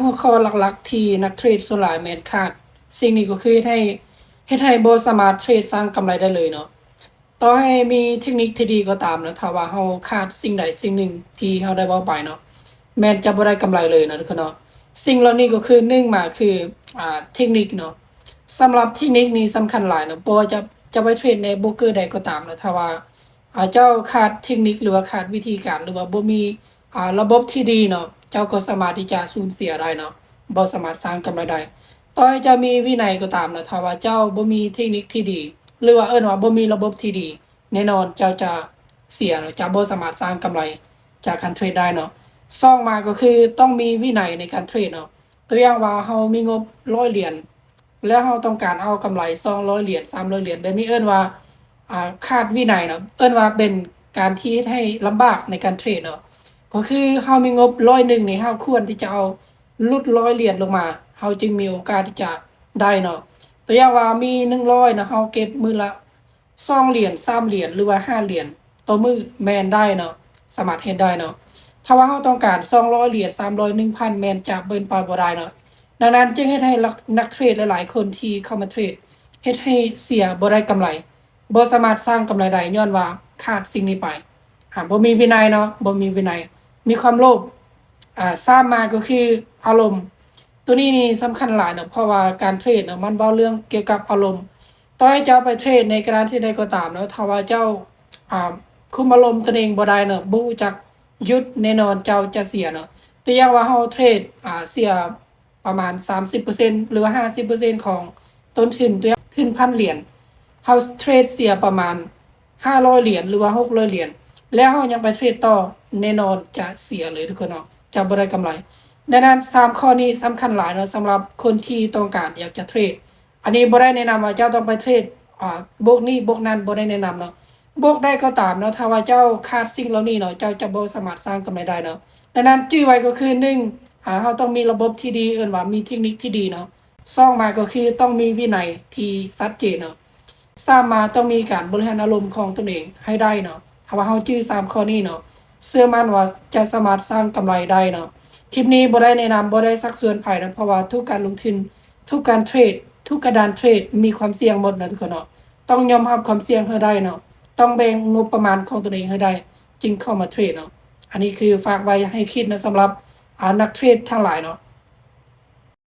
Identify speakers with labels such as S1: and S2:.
S1: หัวข้อหลักๆที่นักเทรดส่วนหลายแม่นขาดสิ่งนี้ก็คือเฮ็ดให้บ่สามารถเทรดสร้างกำไรได้เลยเนาะต่อให้มีเทคนิคที่ดีก็ตามนะถ้าว่าเราขาดสิ่งใดสิ่งหนึ่งที่เราได้เว้าไปเนาะแม้นจะบ่ได้กำไรเลยนะทุกคนเนาะสิ่งเหล่านี้ก็คือ1มาคือเทคนิคเนาะสำหรับเทคนิคนี้สำคัญหลายเนาะบ่ว่าจะไปเทรดในโบรกเกอร์ใดก็ตามนะถ้าว่าเจ้าขาดเทคนิคหรือว่าขาดวิธีการหรือว่าบ่มีระบบที่ดีเนาะเจ้าก็สามารถที่จะสูญเสียได้เนาะบ่สามารถสร้างกำไรได้ต่อให้เจ้ามีวินัยก็ตามนะถ้าว่าเจ้าบ่มีเทคนิคที่ดีหรือว่าว่าบ่มีระบบที่ดีแน่นอนเจ้าจะเสียเนาะจะบ่สามารถสร้างกำไรจากการเทรดได้เนาะ2มาก็คือต้องมีวินัยในการเทรดเนาะตัวอย่างว่าเรามีงบ100เหรียญแล้วเราต้องการเอากำไร200เหรียญ300เหรียญแบบนี้ว่าขาดวินัยเนาะว่าเป็นการที่เฮ็ดให้ลำบากในการเทรดเนาะก็คือเรามีงบ100นี่เราควรที่จะเอาลด100เหรียญลงมาเราจึงมีโอกาสที่จะได้เนาะตัวอย่างว่ามี100นะเราเก็บมื้อละ2เหรียญ3เหรียญหรือว่า5เหรียญต่อมื้อแม่นได้เนาะสามารถเฮ็ดได้เนาะถ้าว่าเราต้องการ200เหรียญ300 1,000แม่นจะเบิ่นไปบ่ได้เนาะดังนั้นจึงเฮ็ดให้นักเทรดหลายๆคนที่เข้ามาเทรดเฮ็ดให้เสียบ่ได้กำไรบ่สามารถสร้างกำไรได้ย้อนว่าขาดสิ่งนี้ไปบ่มีวินัยเนาะบ่มีวินัยมีความโลภ3มาก็คืออารมณ์ตัวนี้นี่สำคัญหลายเนาะเพราะว่าการเทรดเนาะมันเว้าเรื่องเกี่ยวกับอารมณ์ต่อให้เจ้าไปเทรดในกระดานที่ใดก็ตามเนาะถ้าว่าเจ้าคุมอารมณ์ตนเองบ่ได้เนาะบ่รู้จักหยุดแน่นอนเจ้าจะเสียเนาะตัวอย่างว่าเฮาเทรดเสียประมาณ30%หรือว่า50%ของต้นทุนตัวทุน 1,000 เหรียญเฮาเทรดเสียประมาณ500เหรียญหรือว่า600เหรียญแล้วเฮายังไปเทรดต่อแน่นอนจะเสียเลยทุกคนเนาะจะบ่ได้กำไรดังนั้น3ข้อนี้สำคัญหลายเนาะสำหรับคนที่ต้องการอยากจะเทรดอันนี้บ่ได้แนะนำว่าเจ้าต้องไปเทรดบวกนี้บวกนั้นบ่ได้แนะนำเนาะบวกได้ก็ตามเนาะถ้าว่าเจ้าขาดสิ่งเหล่านี้เนาะเจ้าจะบ่สามารถสร้างกำไรได้เนาะดังนั้นจื้อไว้ก็คือ1เราต้องมีระบบที่ดีว่ามีเทคนิคที่ดีเนาะ2มาก็คือต้องมีวินัยที่ชัดเจนเนาะ3มาต้องมีการบริหารอารมณ์ของตนเองให้ได้เนาะถ้าว่าเราจื้อ3ข้อนี้เนาะเชื่อมั่นว่าจะสามารถสร้างกำไรได้เนาะคลิปนี้บ่ได้แนะนำบ่ได้ชักชวนไผนะเพราะว่าทุกการลงทุนทุกการเทรดทุกกระดานเทรดมีความเสี่ยงหมดนะทุกคนเนาะต้องยอมรับความเสี่ยงให้ได้เนาะต้องแบ่งงบประมาณของตนเองให้ได้จึงเข้ามาเทรดเนาะอันนี้คือฝากไว้ให้คิดนะสำหรับนักเทรดทั้งหลายเนาะ